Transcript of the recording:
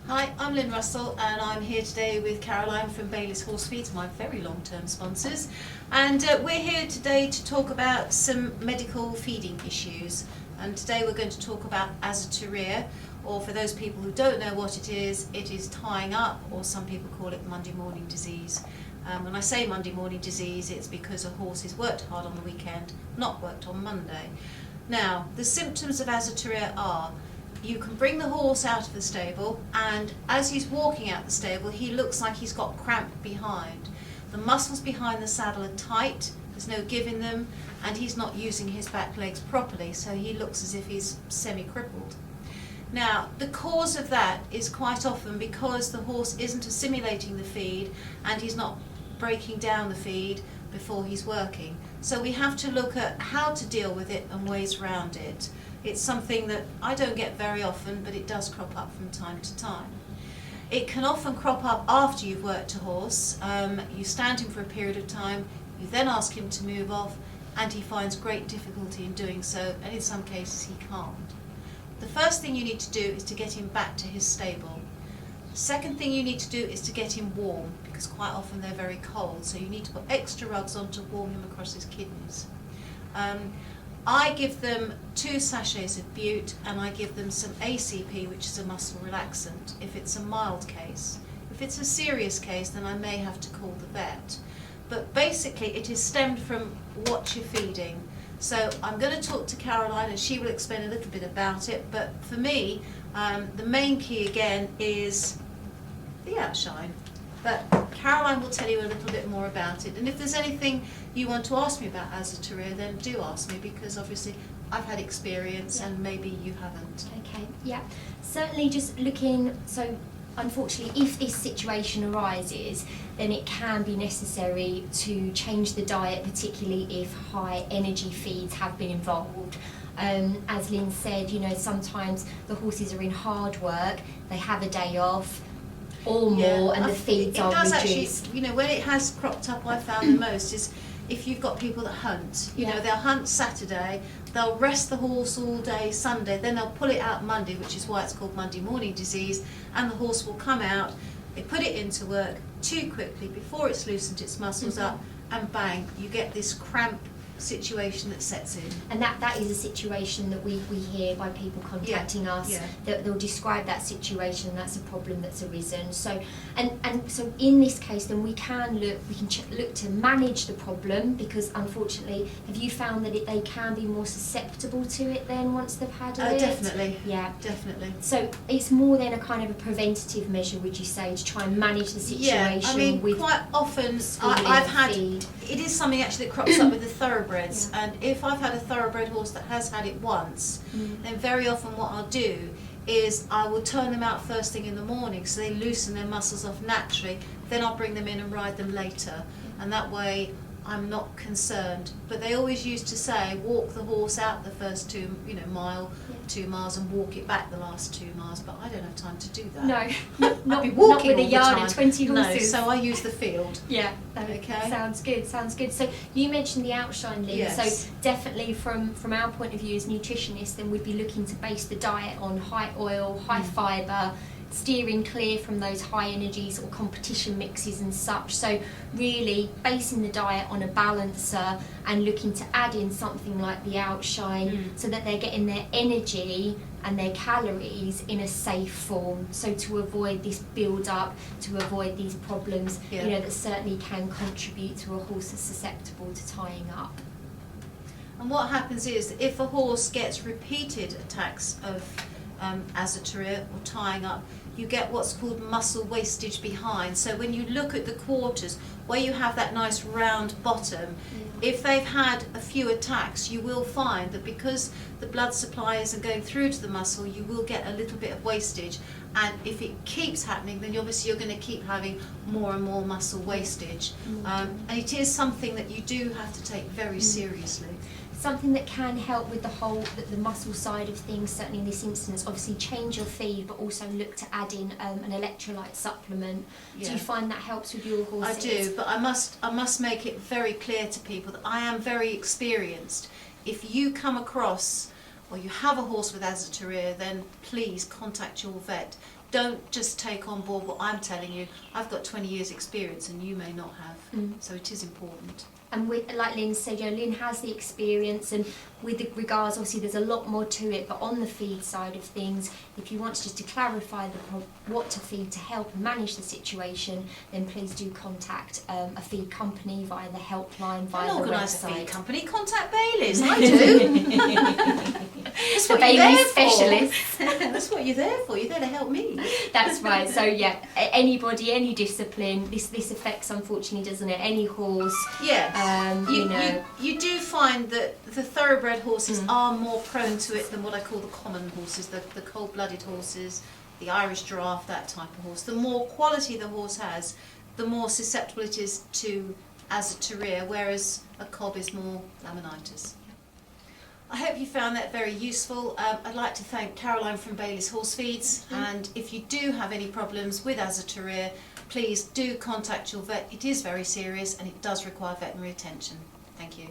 Hi, I'm Lynn Russell and I'm here today with Caroline from Bailey's Horse Feeds, my very long-term sponsors. And we're here today to talk about some medical feeding issues. And today we're going to talk about Azoturia, or for those people who don't know what it is tying up, or some people call it Monday morning disease. When I say Monday morning disease, it's because a horse has worked hard on the weekend, not worked on Monday. Now, the symptoms of Azoturia are: you can bring the horse out of the stable, and as he's walking out the stable, he looks like he's got cramp behind. The muscles behind the saddle are tight, there's no give in them, and he's not using his back legs properly, so he looks as if he's semi-crippled. Now, the cause of that is quite often because the horse isn't assimilating the feed and he's not breaking down the feed before he's working. So we have to look at how to deal with it and ways around it. It's something that I don't get very often, but it does crop up from time to time. It can often crop up after you've worked a horse. You stand him for a period of time, you then ask him to move off, and he finds great difficulty in doing so, and in some cases he can't. The first thing you need to do is to get him back to his stable. The second thing you need to do is to get him warm, because quite often they're very cold, so you need to put extra rugs on to warm him across his kidneys. I give them 2 sachets of bute, and I give them some ACP, which is a muscle relaxant, if it's a mild case. If it's a serious case, then I may have to call the vet. But basically it is stemmed from what you're feeding. So I'm going to talk to Caroline and she will explain a little bit about it, but for me the main key again is the outshine. But Caroline will tell you a little bit more about it, and if there's anything you want to ask me about Azoturia, then do ask me, because obviously I've had experience and maybe you haven't. Okay, yeah. Certainly just looking, so unfortunately if this situation arises, then it can be necessary to change the diet, particularly if high energy feeds have been involved. As Lynn said, you know, sometimes the horses are in hard work, they have a day off or more, and the feeds are reduced. Actually, you know, when it has cropped up, I found the most is if you've got people that hunt. You know, they'll hunt Saturday, they'll rest the horse all day Sunday, then they'll pull it out Monday, which is why it's called Monday morning disease, and the horse will come out, they put it into work too quickly before it's loosened its muscles up, and bang, you get this cramp situation that sets in. And that is a situation that we hear by people contacting us. They'll describe that situation, and that's a problem that's arisen. So and so in this case then we can look to manage the problem, because unfortunately, have you found that they can be more susceptible to it then once they've had it? Definitely. Yeah, definitely. So it's more than a kind of a preventative measure, would you say, to try and manage the situation? Yeah, I mean, with quite often I've had feed. It is something actually that crops up with the thoroughbreds, and if I've had a thoroughbred horse that has had it once, then very often what I'll do is I will turn them out first thing in the morning so they loosen their muscles off naturally, then I'll bring them in and ride them later, and that way I'm not concerned. But they always used to say, walk the horse out the first 2 miles and walk it back the last 2 miles, but I don't have time to do that. No, not with a yard of 20 horses. No, so I use the field. Yeah, okay. Sounds good. So you mentioned the outshine, Lynn. Yes. So definitely from our point of view as nutritionists, then we'd be looking to base the diet on high oil, high fibre, steering clear from those high energies or competition mixes and such. So really basing the diet on a balancer and looking to add in something like the outshine so that they're getting their energy and their calories in a safe form, so to avoid this build up, to avoid these problems, you know, that certainly can contribute to a horse that's susceptible to tying up. And what happens is that if a horse gets repeated attacks of Azoturia or tying up, you get what's called muscle wastage behind. So when you look at the quarters where you have that nice round bottom, if they've had a few attacks, you will find that because the blood supply isn't going through to the muscle, you will get a little bit of wastage, and if it keeps happening, then obviously you're going to keep having more and more muscle wastage. And it is something that you do have to take very seriously. Something that can help with the muscle side of things, certainly in this instance, obviously change your feed, but also look to add in an electrolyte supplement. Do you find that helps with your horses? I do, but I must make it very clear to people that I am very experienced. If you come across or you have a horse with Azoturia, then please contact your vet. don't just take on board what I'm telling you. I've got 20 years experience and you may not have, so it is important. And with, like Lynn said, Lynn has the experience, and with the regards, obviously there's a lot more to it, but on the feed side of things, if you want just to clarify what to feed to help and manage the situation, then please do contact a feed company via the helpline, via the Organise a website. feed company, contact Bailey's, I do. That's The what you're Bailey there specialist. for. That's what you're there for, you're there to help me. That's right. So yeah, anybody, any discipline, this affects, unfortunately, doesn't it? Any horse. Yeah. You You do find that the thoroughbred horses are more prone to it than what I call the common horses, the cold-blooded horses, the Irish giraffe, that type of horse. The more quality the horse has, the more susceptible it is to Azoturia, whereas a cob is more laminitis. I hope you found that very useful. I'd like to thank Caroline from Bailey's Horse Feeds, and if you do have any problems with Azoturia, please do contact your vet. It is very serious and it does require veterinary attention. Thank you.